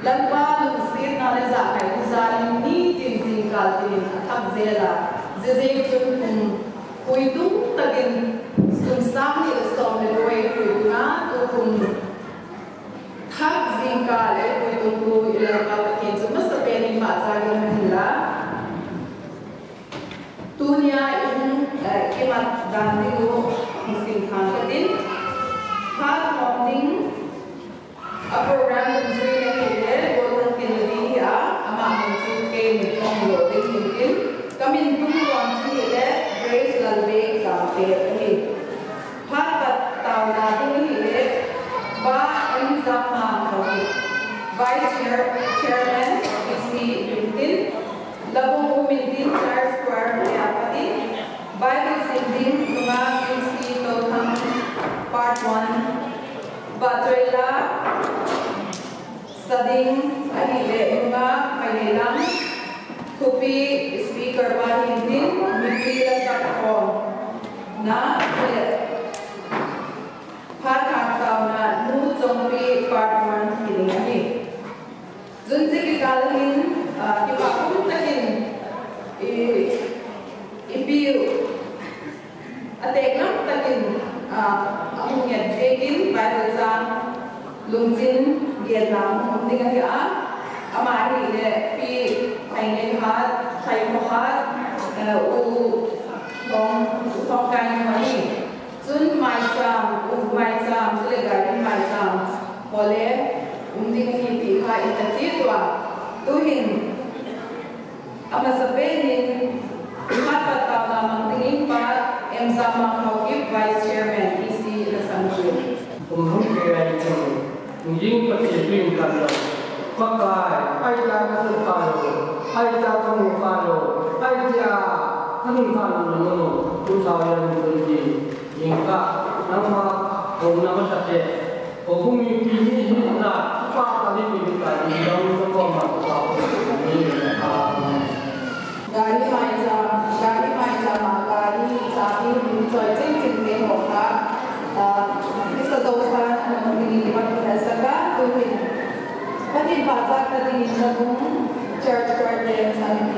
lần qua lùng xin nó là giả phải ra ni tin tin cả tin thắp dễ là dễ chung cùng cùi đúng ta kinh cùng sáng thì là xong để quay cùi ngã tôi cùng thắp dinh cả để cùi tung cùi là cả kinh chúng mất sập bên mà ra cái này là dunia in kemat dan dulu musim kangetin hal morning a program menjadi yang ini bukan kini ya ama menjadi kami lo tinggal kami tunggu wanci ini grace lalbe sampai ini hal tahun ini ba exam kami vice chairman PC Bintin Labong Umintin Charles Square Mayapati Bible Sinding Tunga MC Totham Part 1 Batoila Sading Ahile Tunga Maynelang Kupi Speaker Bahindin Mikila Sakon Na Pat Haktaw na Nu Zongpi Part 1 Hilingahi Zunzi Kikalhin kita pun takin ibiu atek nak takin amunya jekin Bible sang lungjin Vietnam dengan dia amari le pi Thailand hat Thailand u tong kai mani chun mai cham chule garden mai cham pole dengan ni pi kha intati tua tuhin ama sabehin dapat tahu nama tingin pa sama Hawkip Vice Chairman PC Lasanju. Kaya ito, yung pag-ibig ka lang, pakai, ay jangan terpalu, ay jangan terpalu, ay jangan terpalu, usahawan berji, hingga nama nama sakit, bumi ini nak cepat kali kita yang semua mahu Gari macam gari sapi mencoy cincin demoka, bisa dosa mengenai lima biasa tuhin. Kadin baca kadin sabung church court yang sangat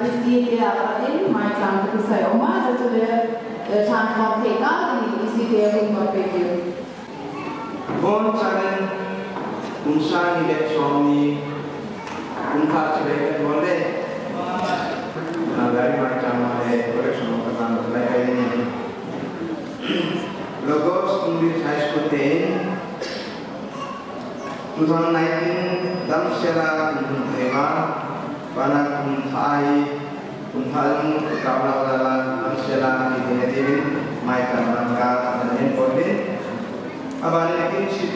isi dia kadin mai chang tu sai oma za tu le chan khom the ka ni isi dia pun ko pe ki bon charen unsa ni le som ni unka chebe kan bole dari mai chang le correction ko kan lai kai ni Logos English High School 10 2019 dam sera thema bana kun thai kabla wala dam sera ni din mai kan ka dan polin abane kin shi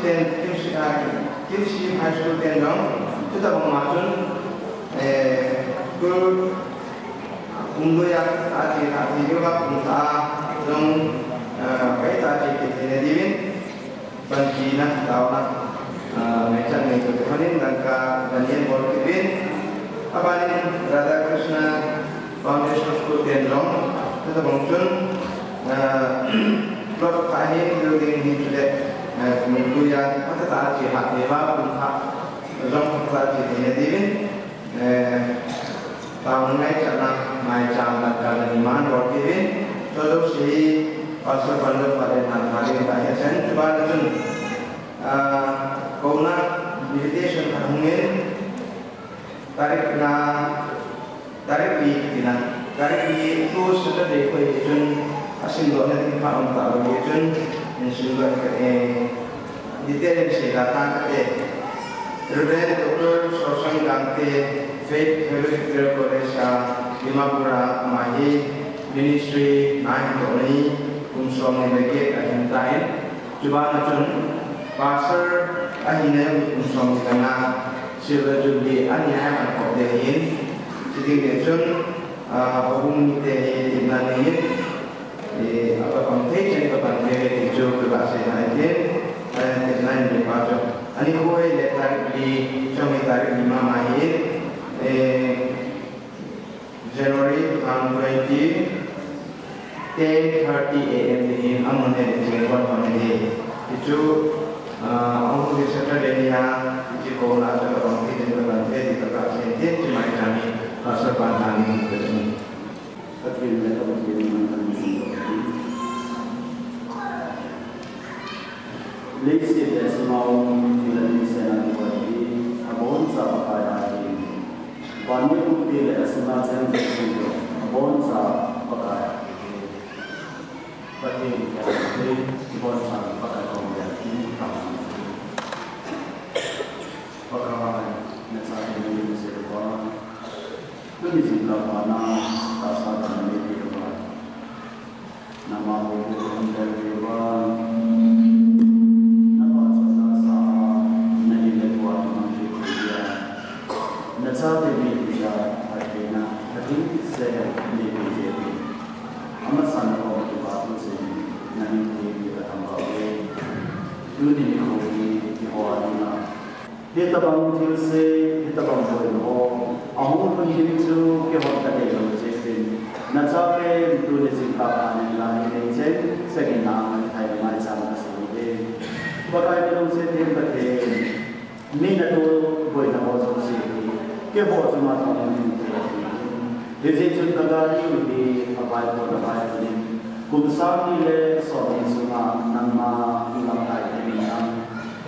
high school 10 dong kita memajun ku undo ya ati juga kun tha dong kai ta ji ni din ban ki na tauna macam itu kemudian langkah Daniel Bolkevin abalin Radha Krishna Foundation School Tendrong tetap muncul plot kahim building ini sudah minggu yang mata tak cihat dewa punca rong tak cihat ini divin tahun ini karena macam langkah iman Bolkevin terus si pasal pada hari tanya saya coba nunjuk Kona meditation kahungin tarik di tina tarik di itu sudah dekoi jun asin doanya tinggal untuk jun insyaallah detail sila tangkate Reverend Dr. Sosang Gante Faith Fellowship College Dimapura Mahi Ministry 9 Tony Kumsong Negeri Ahintain coba nacun pasar akhirnya unsur karena silver jubilee anya angkot dehin jadi macam hubung dehin imnanin apa konten apa konten itu berbahasa Latin dan lain berbaca. Ani kue letak di cuma tarik 5 Maret January 2020 10:30 AM dehin amun dehin jenggot mana itu Aku bisa terlihat jika orang ada orang tidak berlantai di tempat sendiri cuma kami rasa pandang begini. Tapi mereka begini Liksi desa mau filani senang bagi abon sa pakaya ini. Banyak bukti desa macam itu abon sa pakaya. Bagi abon sa pakaya ini Pagkawalan na sa ating mga sirwa, lumisin ka pa na kasatan na itiwa, na mabubuong daliwa, na patsasa na ilagwa ng itiwa, na sa ating mga ating na ating sa itiwa, amasan ko ang ibato sa na hindi katambawe, lunin ko itiwa na Hitabang Tuesday, hitabang Buwan Ahong Punjinsu, Kehota de Lojetin, Nazape, Tulisin Kapan, Lani Nejen, Second Naman, Thailand, Sama Sidi, Bagai Lojetin, Bate, Minato, Buena Hoso City, Kehota Matan, Visit Kagari, the Abai for the Bible, Kumsami, Sotin Suma, Nama, Ilakai,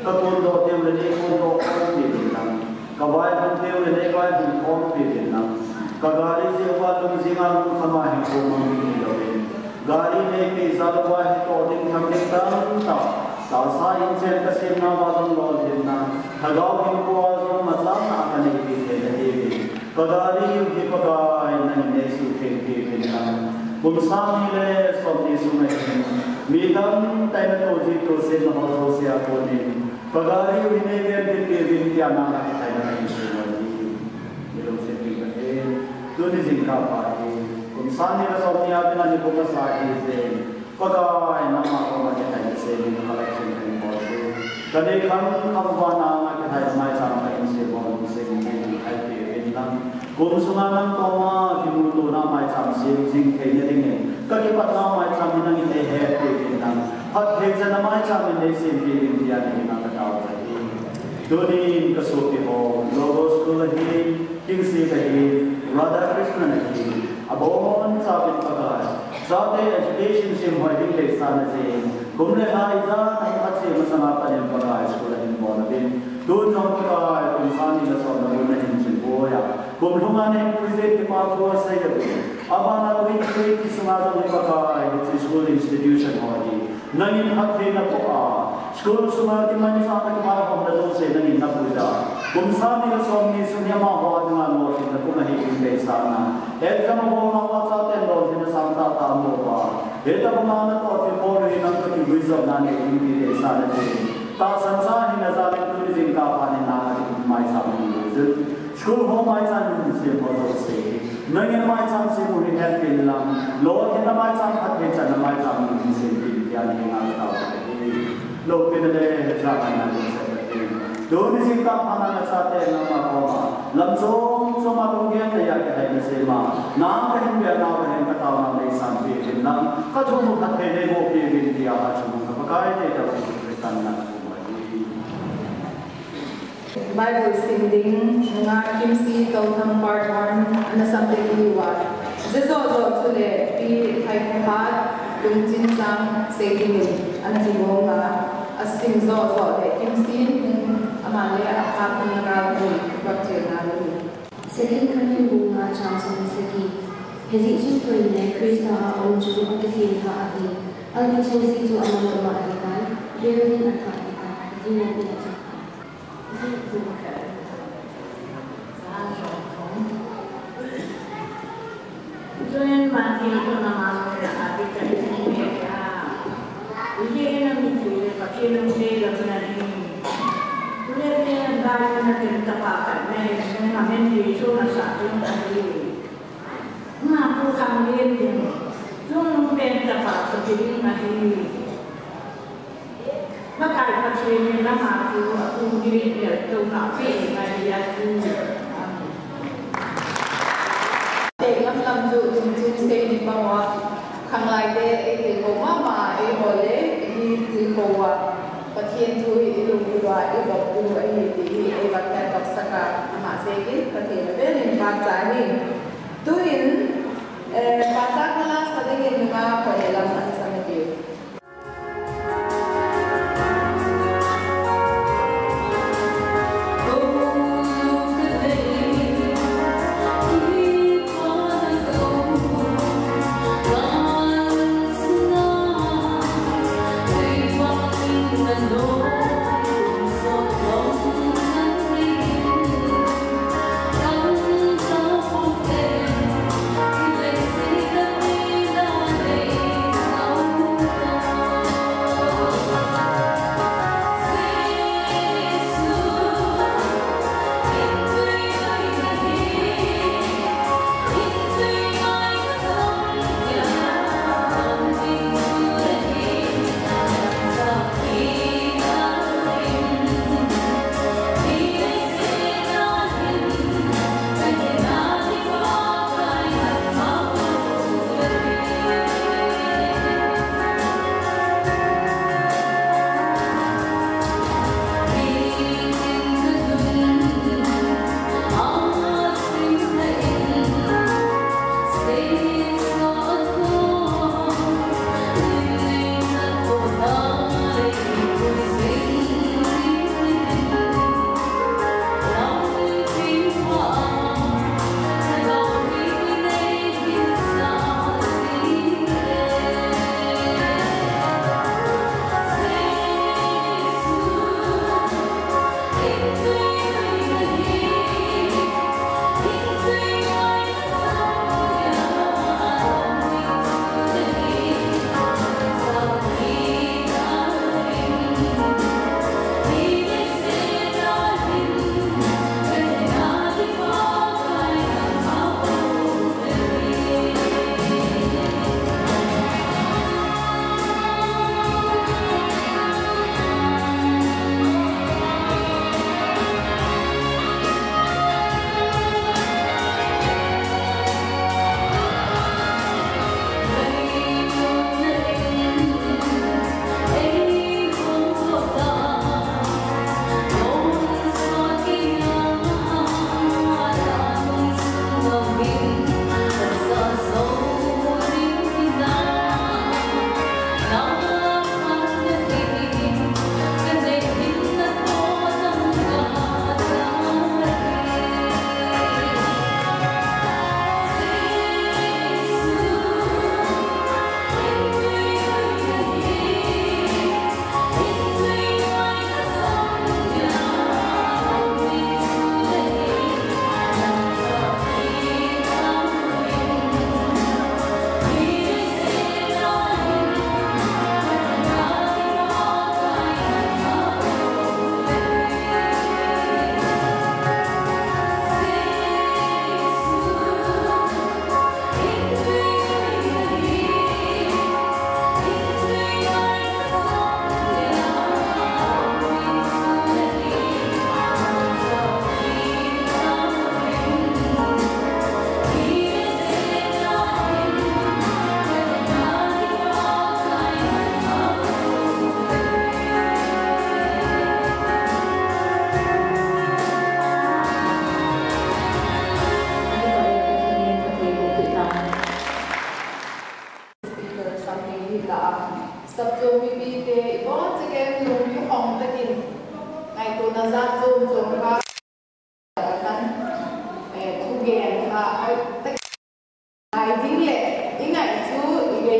Kapundo teulene kundo opidinam, kawai teulene kawai opidinam, kagari sewa tum singa kamahi kumang ilawin, gari ne pisal kawai koding thaming tanta, salsa insen kasim na wadang lodinna, hagaw himpuazong matlang na akanay pipilahibin, kagari yuhi kagay na inesu pipilahibin, kumsami le sobni sumayin, midang tayo to dito sin na hososya kunin, Pagari winegyan din tiana na tayo na insulin. Ilong sipin kasi doon izingka pa kung saan nila sa niya na ni bukas lagi din. Pagay na mga tayo sa collection ng bodo. Kadi kang kabana nga tayo may sama ng sibon sa ay lang. Kung sunganan ko ma kimuto na may sama sing kanya din. Kadi pat na may sama ng ite lang. At heksa na may sama ng sing diyan ni Doni kasuti mo, logos ko lahin, kingsi kahin, Radhakrishnan ki abon sabit pagai sate education sim hoiding le sana se gumle hai za nai ache masana panen pagai school in bonabin do jom pagai insani la so na gumle hin sin boya gumlunga ne puise ke pa ko sai ga abana koi koi ki samaj ne pagai it's school institution hoidi nangin hathe na ko a school sumati mani sa ka ma ko na do se nangin na puja gumsani la so ni sunya ma ho adna no se na ko na hi le sana exam ho ma wa sa ten do se na samta ta mo ba eta ma na to te mo ri na ko ki wisdom na ne ni le sana se ta sansa hi na za le tu jin ka pa ne na ma ki mai sa ni ju school ho mai sa ni se mo do se nangin mai sa se mo ni help in lam lo ke na mai sa phat he cha na mai sa ni se ki ya ni na ta lo ke na le za ka na se Doni singkap anak sate nama koma, langsung cuma tunggu dia kaya ni sema, nama kahin dia nama kahin kata nama ni sampai jenam, kacau muka kene mo pilih dia kacau muka pakai dia dapat berikan nama Bible singing nga kimsi kautham part 1 ana sampai liwa. Zezo tule pi thai phat tung chin sang singing ana himonga asim zo de kimsi amale akap nga ru bakte na ru. Second kanin bunga changson seki. Hezi chin koine Krista on ju akifin ha ahi. Alni changsi ju amalo ma ahi. Derin atha ita. Dina ina cha. Join makin tu nama kita ada kerja mereka. Ujung yang itu pakai nomor lepas ni. Tulen ni dah nak kita pakai. Memang mesti suruh satu hari. Mampu kami ni. Jangan kita pakai seperti ni. Maka pakai ni lama tu aku diri dia tu nak pergi dia tu. Lam ju jin se di bawa khang lai de e ko ma ma e hole e ti ko wa pathian thu e lu wa e ba ku e ti e ba ta tak saka ma se ki pathian be nin ba cha ni tu in pa sa kala sa de ni ma ko e lam an sa me ti Hãy subscribe cho kênh Ghiền Mì Gõ để không bỏ lỡ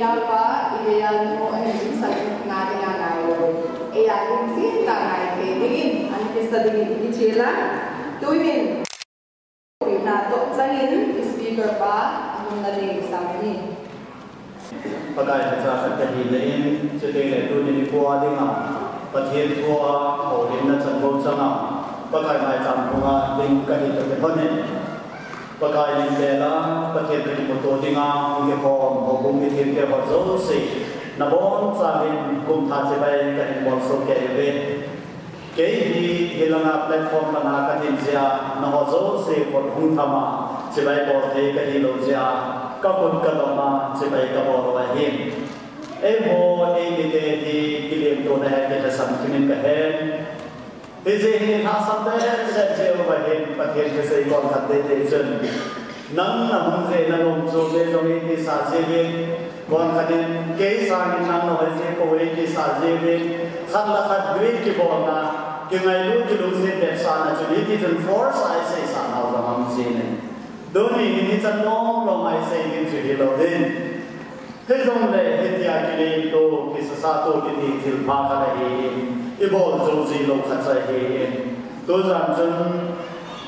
ideal pa, ideal mo ay sa natin nga ngayon. Ideal si tanay kay digin, ang kisa digin ichila, tuwin. Nato sahin, speaker pa, ang naling sa amin. Pagkaya sa katihilain, sila ito nilipuwa din nga, pathin po o rin na sa bawang sa nga, pagkaya may sampo nga din kahit ang ipanin. Pagkaya yung tela, pathin rin mo to din nga, hindi po o bumitin kayo sa zosi, na bon sa amin kung tatsibay kahit bolso kayo rin. Kaya hilang nga platform na nakatin siya na o zosi po kung tama, sibay po tayo kahilo siya, kapag katama sibay kaporohin. Mo, dite di kilim to na heke sa samkinin kahen. Hizihin hasambe, setse ubahin, pathin kasi ikon katete isun. Nang nahunze na lumsobe zomiti sa zibin, kuan kanin kaysa nang nohese ko weki sa zibin, khatlakat grid ki bona, kingailu kilungse persana chuliti jun force ay say sa naw ramam sine. Doni ini tanong lo mai say din chihilo din. Hezong le hitia kili to kisasato kiti tilpa kalahin, ibol jozi lo khatsahin. Tuzam jun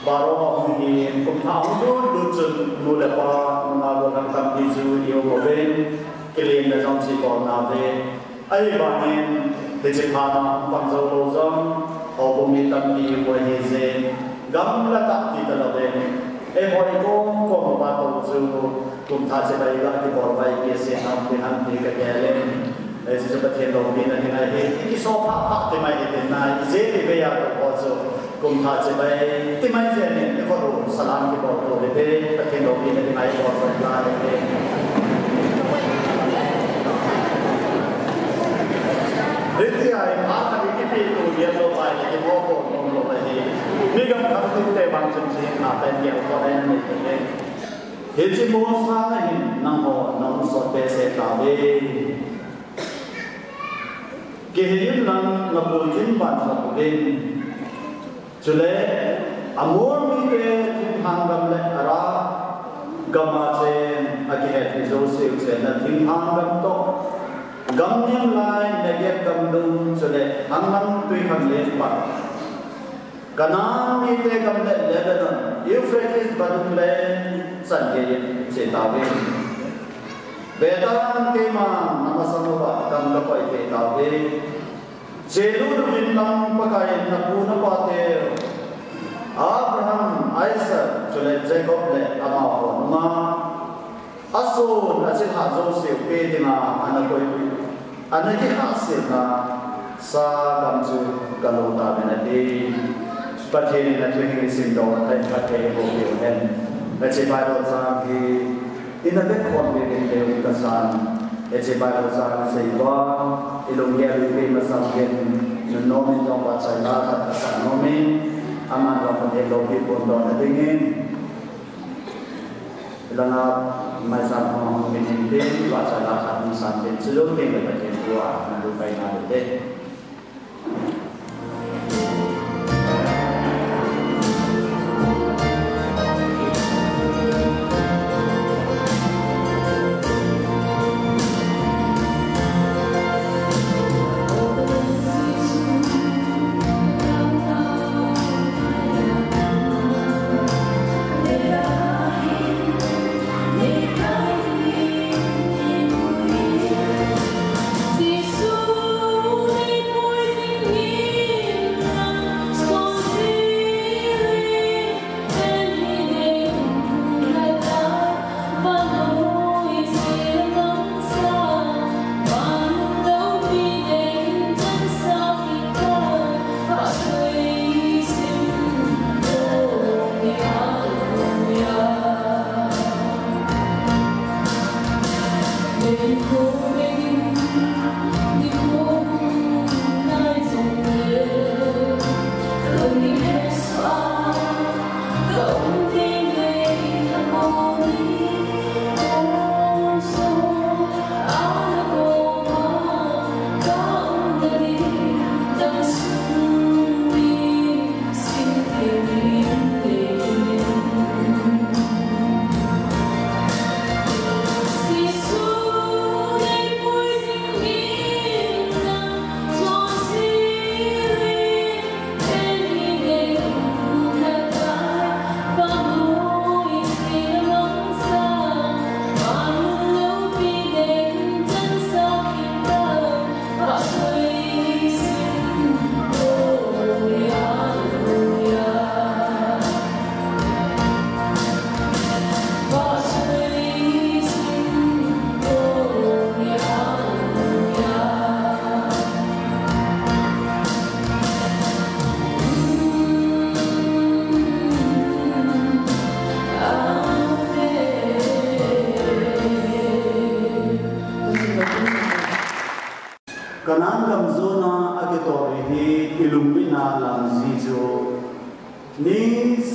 baro hingin kumthang lutsun lulepa nungago kam bisu iyo moben kili na jong si ko na ve ai banin tejipana pangzo lozam o bumitam di mo hizen gamla tak ti talaben hoi ko ba to zu kum tha che bai ga ti bor bai ke se nam ti han ti ka gelen ai se ba the lo ni na ni na he ki so pa ti mai ti na ze ti be ya to zo kum tha che bai ti mai je ni ko ro salam ki bor to be ta the lo ni na ni mai bor so la le Riti ai mata di kipi tu dia lo bai ki mo ko lo bai ni gam kham tu te bang chen chen na ta dia ko ren ni te he chi mo sa na hin nang ho nang so pe se ta be ke hin nang na bu jin ban sa be chule amor mi te tin hang gam le ara gama chen a ki het ni zo se chen na tin hang gam to gam nyam lai na ge gam dum chule hang hang tui hang le pa Kanan ni te gam le Lebanon, Euphrates badum le san ye se ta be. Vedan te ma namasamova gam ka pai te ta be. Jelu rin lang pakai na puna pa te. Abraham, Isaac, chule Jacob le ama ho ma. Aso na se ha zo se pe de na anakoi. Anaki ha se na sa gam chu kalota be na de. Pathin na tuwing isin do at pathin ho yo hen na che bai ro sa ki in a bit kon be in de ka san e che bai ro sa se ba ilong ye lu pe ma sa gen no no min do pa sa la ka sa no min ama do pa de lo pi pon do na dingin ilanga mai sa ma min in de pa sa la ka ni san de chlo ke ba pathin ko na du pai na de Jesus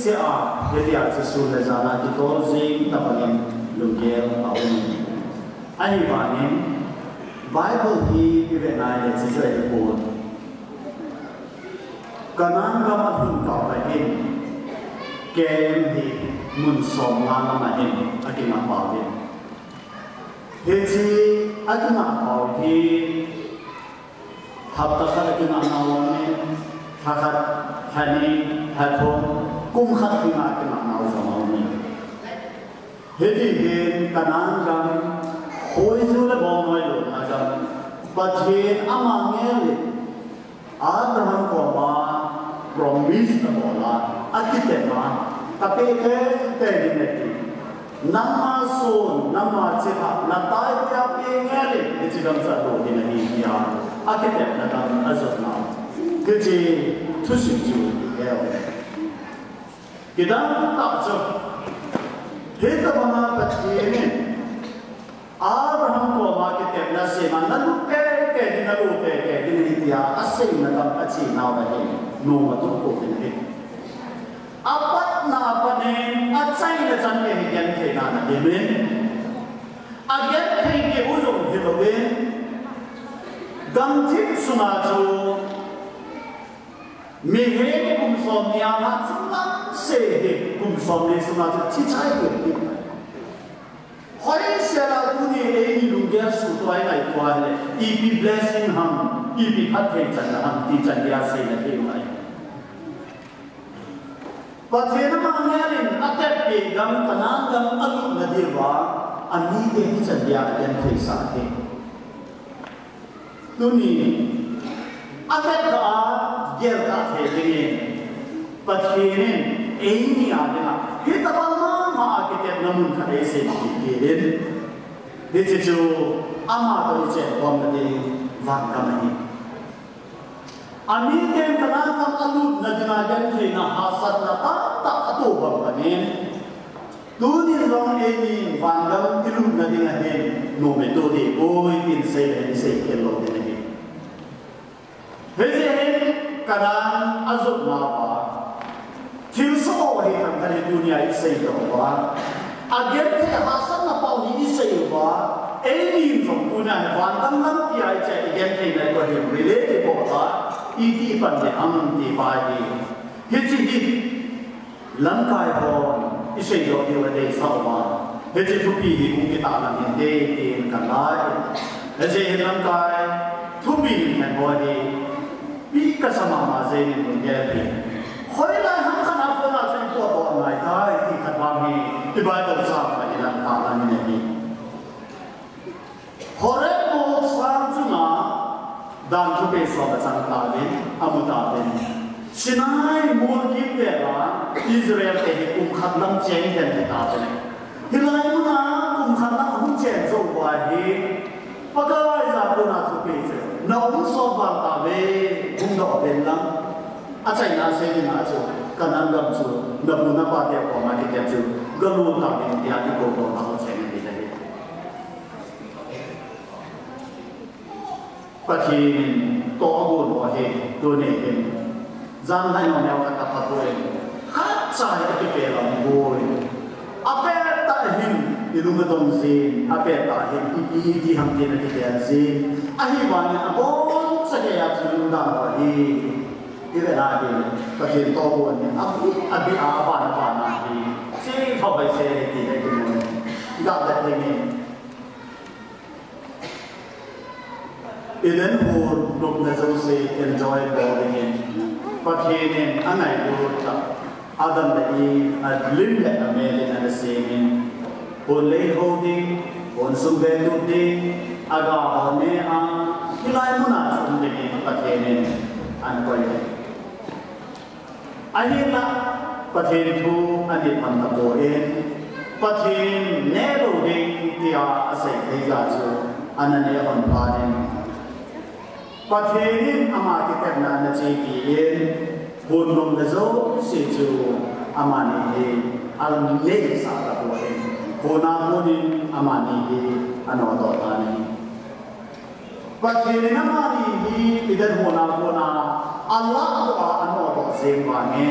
se a ye dia se su le zana ki to zing ta panin lu ge a un ai ba ni Bible hi ki ve nai le se se ko kanan ga ma hun ka ba hin kem hi mun som la na ma hin a ki ma ba hin he ji a ki ma ba hi hab ta ka ki na na wa ni ha ha ha ni ha thon kum khat ki ma ki na na wa ma ni he ji he kanan ga hoi zu le bo noi lo na ga pathin ama nge le Abraham ko ma promise na bola akite ma tapi te ni nama son nama ceha na tai dia pengale ni jidam sa do ni ni dia akite na kam azot na keji thusin ju ya kita tak jo he ta bana pathin Abraham ko ma kite na se ma na lu ke di na lu ke di ni dia ase na kam achi na wa he no ma tu ko ni apat na apane achai na chan ke hian ke na na de men again ke ke uzong he lo we gam thik suma chu me he kum som nia na chuma se he kum som ne suma chu chi chai ke ni hoi se la tu ni e ni lu ge su toai nai kwa le i bi blessing ham i bi phat the chan ham ti chan ya se na ke mai Pathin ma ngelin atep pe gam kanan gam alu na dewa ani ke hi chan ya yan thei sa he tu ni atep ka gel ka the ni pathin e ni a de na hi ta ba ma ke te namun kha de se ki ke den de che jo ama to che bom na de van ka mani Ani ken kanan kam alu na dinagan ke na hasat na ta ato bang kanin tu ni long e ni wangam ilu na dinagan no me to de oi tin se ke lo de ni heze kanan azut na ba til so he kan kan dunia i se to ba agen ke hasat na pau ni se ba e ni from puna wangam nam pi ai che again ke na ko de relate ko ba iti pan de amam ti ba di hichi hi lamkai bon isei do di wa de sa ma hichi thu pi hi ku ki ta na ni de ti kan lai hichi lamkai thu pi kan bo di pi ka sama ma ze ni mun ye pi khoi lai ham khana ko na chen ko bo mai kai ti khat ba mi ti ba do sa ma ni lan ta la ni ni hore mo san chu na dan thu pe so ba chang ta le amuta le sinai mol ki pe la Israel te hi kum khat lam chen den ta le hilai mu na kum khat lam hum chen zo wa hi pa ga za ko na thu pe se na um so ba ta le kum do ben lam a chai na se ni na chu kanan dam chu na mu na pa de ko ma ki te chu ga lu ta ni ya ti ko ko ma ko chen ni le Pathin to buồn của he tôi này hem gian hai ngọn đèo cả tập tôi hát trái cái bề lòng bồi ape ta him đi luôn cái đồng gì ape ta him đi ham tiền cái tiền gì ai bảo nhà bố sẽ cái áp dụng đam vào đi cái này là gì Pathin to buồn này abi bạn này đi chỉ thâu bài xe thì cái này gặp được cái này Eden who look na so say enjoy boarding in Pathin in anai do ta Adam da Eve at lim le amelin and the same on lay holding on sum ve tu de aga hone a hilai muna chum de ni Pathin in an koi ahila Pathin thu ani pan ta bo in Pathin ne lo ding tia asai thei ga chu anane on panin Pathin ama ki terna na chi ki in hun nom da zo si chu ama ni he al le sa ta bo in bona monin ama ni he ano do ta ni Pathin ama ni hi idan bona Allah do ano do se wa nge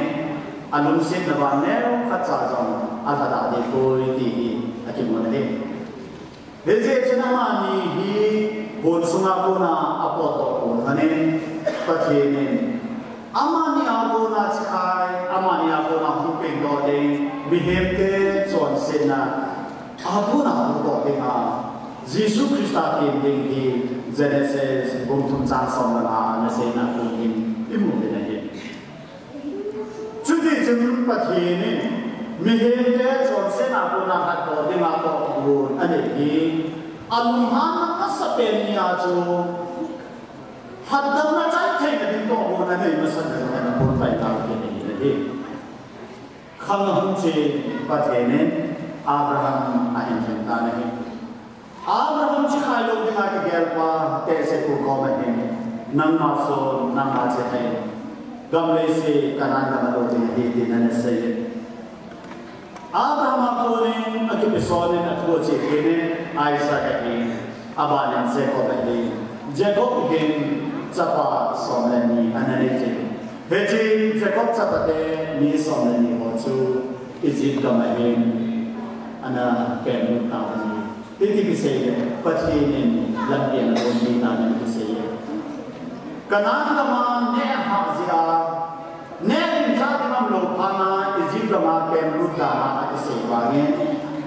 anh luôn xếp là bạn nếu phát ra dòng anh ta đã đi coi thì anh chỉ muốn thế thế giờ cho nên mà ni buồn sung aku na apa to anh em có thể nên amani aku na chikai amani aku na huping do de behave ke chon se na aku na do de na Jesus Christa tin ding hi Genesis bung thum chang som na na se na ku hin imu de na hi chu di chum pa thi ni behave ke chon se na aku na hat do de ma to bu ane hi alumhan na sa pen ni a chu hadam na chai thai na din to bu na nei ma san na bu pai ta ke ni le hi khang hum che pa the ne Abraham a hin chen ta na hi Abraham chi khai lo de ma ke gel pa te se ku ko ma hin nang ma so nang ma che thai gam le se kanan na lo de hi de na se Abraham ko ne a ke pe so ne na ko che ke ne Isaac ke abalan se ko ba ni Jacob hin chapa somlani ananete heji Jacob chapa de ni somlani ho chu Egypt ka mahin ana pen ta ni titi ki se pathi ne lampian on ni ta ni ki se kanan ka ma ne ha zia ne din cha ti mam lo phana Egypt ka ma pen lu ta ma ki se wa nge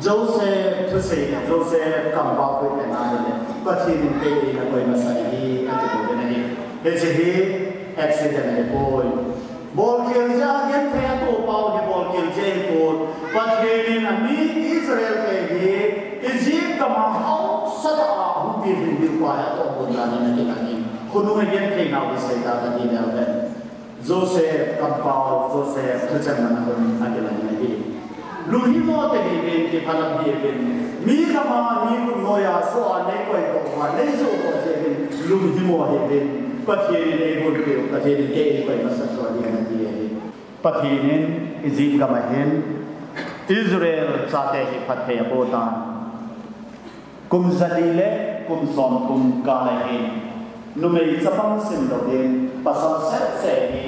Joseph to say Joseph come back with an island but he didn't pay the boy masani at the boy it's a accident boy ball kill ja get fair to power the ball kill jail for but in a Israel ke he Egypt ka ma how sada hu bi bi kwa ya to ko na na ke kani khunu me get ke na bi sai ta ni na ben Joseph come power Joseph to chan na ko ni akela ni ni Luhi mo te ni ben ke phalam bi ben mi kama mi ku noya so a nei koi ko ma nei so ko se ben luhi mo he ben pathian ne bol ke pathian ke koi ma sa so ni na ti he pathian Egypt ka ma hen Israel cha te hi pathe bo ta kum zalile kum son kum ka le he nu me chapang sim do den pasal set se ni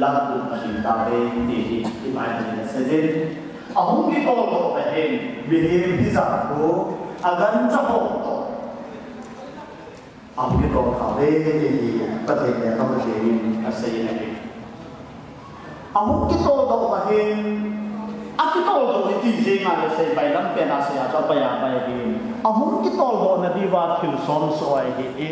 la tu pathin ta be ti hi ti mai ni se den ahum ki to lo pe hen behave hi za ko agan cha ho to ahum ki to kha ve ni pa the ne ka ma the ni asai na ni ahum ki to do pa hen aki to do ti je nga le sai pai lam pe na se ya cha pa ya pa hi ahum ki to do na di wa thil som so ai hi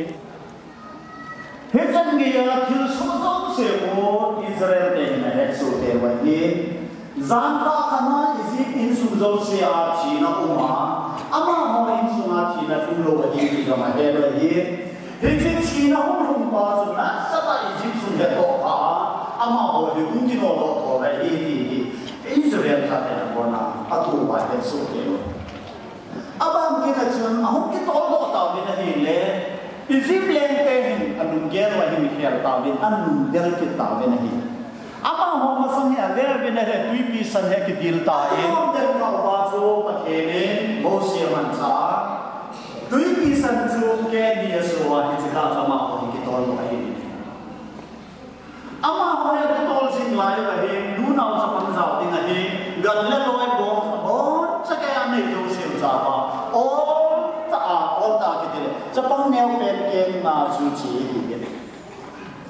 he chan ge ya thil som som se ko Israel te na he so te wa ni Zanta kana Egypt in sumzo se a china uma ama ho in suna china fulo wa hi ga ma he ba hi he china hum pa su na sa ba Egypt sun de to ha ama ho de kun ki no lo to ba hi Israel ta te na bona atu ba de so ke lo abang ki na chun ahum ki to lo ta bi na hi le Egypt len te anun ger wa hi mi her ta bi an del ki ta bi na hi ama ho ma sang ya ver bin he tui pi san he ki dil ta e om del ka ba zo pa the ne mo se man cha tui pi san zo ke ni so wa hi ka cha ma ho ki tol lo hi ama ho he ki tol sing lai wa he nu na sa pang za ding a hi gan le loi bo bo cha ke am nei zo se za ba o ta ki de cha pang neo pen ke ma su chi hi ke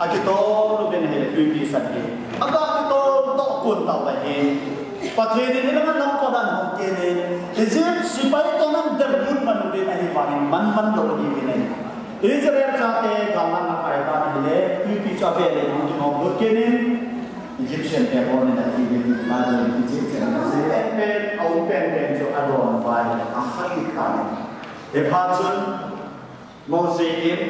akito lu ben he tui pi san he aga kito to kun ta ba he pathe ni ne man lam ko dan ho ke ne Egypt sipai to nam der bun man be ani ba ni man lo ni be ne Israel cha te ga man na kai ta ni le pi cha be le ni no lo ke ne Egyptian pe ho ne da ti be ma lo ni Egyptian na se pe au pen pen jo adon ba ni a ha ki ka ne e pha chun mo se in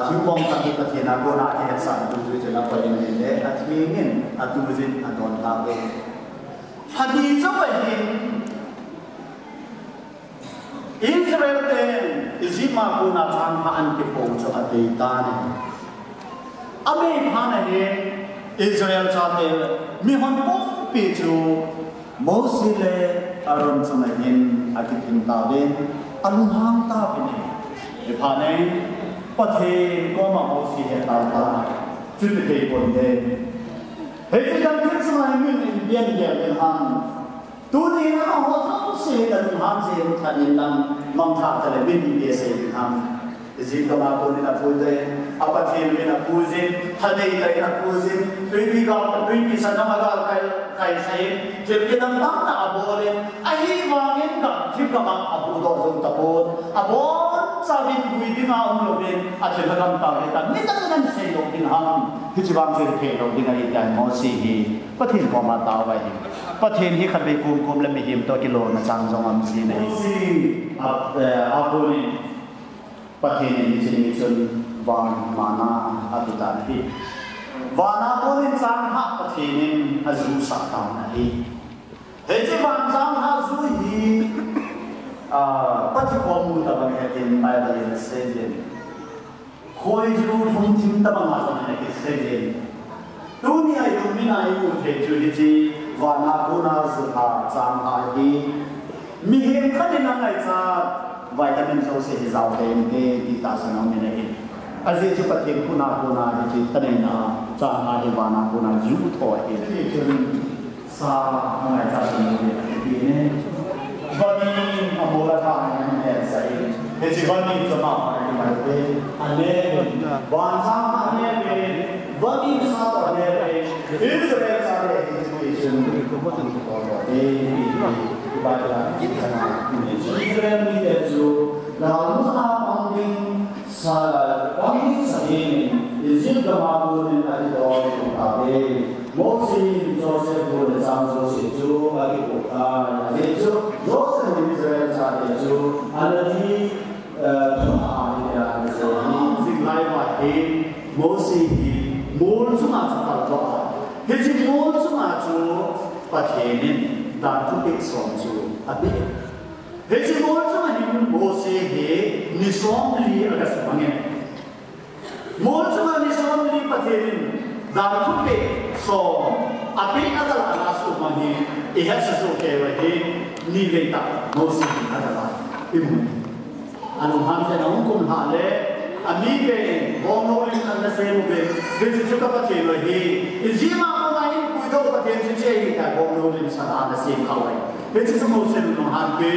thiếu mong tăng cái phát triển của nãy hiện sản từ dưới chân là phải nên để at miếng at tu dịch at đòn ta về hadith cho vậy thì Israel tên Egypt của nãy tham gia ăn cái phong cho at đây ta này Abe pha này Israel cho tên mi hòn bông bị chú Moses le Aaron cho này hiện at cái thing ta về alung hang ta về này pha nàyประเทศก็มาโมสีเหตุการณ์จุดเกิดบนเดน Hãy subscribe cho kênh Ghiền Mì Gõ để không bỏประเทศที่ขัดไปกุมและมีหิมตัวกิโลนะจังจงอันซีในอาบุญประเทศนี้จะมีชนวานมานาอัตุตานีวานาบุญจังหักประเทศนี้ฮัจูสักตานีเฮ้ยที่วานจังฮัจูฮีปัจจุบันมุตตะบังเฮตินไปได้ในเซนต์คอยจูทุ่งทิมตะบังมาจนในเซนต์ตัวนี้อายุมีนายอยู่เทจูดิจีวานาบุนาสุภาจางหาดีมีเห็นขันนังไงจ้าวิตามินโซเซฮิซาวเดนเกติตาสนองมีเนี่ยอาศัยจุดประเทศคุณาบุนาดิจิตเนี่ยนะจางหาดีวานาบุนายูทอเองที่จนสาไงจ้าสนองเนี่ยปีนี้วันนี้อโมลธาเนี่ยใส่เดี๋ยววันนี้จะมาอะไรเป็นอันนี้วันจางหาเนี่ยเป็นวันนี้สาตัวเนี่ยเป็นอิสราเอลจะเป็นIni ibadah kita Israel ni itu lalu apa pangling sahini izin kemabunin ada orang yang kabe Moses Joseph boleh samsul situ bagi bukan itu Joseph Israel saat itu ada di Tuhan yang sahini zingai wahid Moses di mul cuma cepat doa Hiji mul cuma tu pathenin dan tu eksom tu abi. Hiji mul cuma ni Moses he nisom li agak semangat. Mul cuma nisom li pathenin dan tu eksom abi adalah nasu mani. Ia sesuatu kewahi nilai tak Moses adalah ibu. Anu hamzah naungkun hale. Ami be bono ni anda semu be besi juga pakai lagi. Izima apa lagi kuido pakai cincin kita bono ni sana anda semu kawai. Besi semua semu nuhan be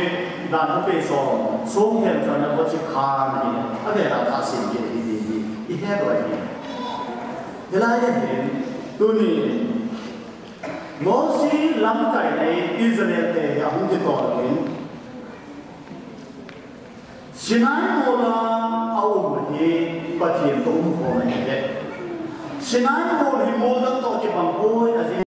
dan be so yang jangan buat cikar ni. Ada rata semu ini. Ihe lagi. Jelajah ni tu ni. Moses langkai ni Israel te yang mungkin orang Sinai mola awam ni patin tu umum orang ini. Sinai mola mola tu kita bangkoi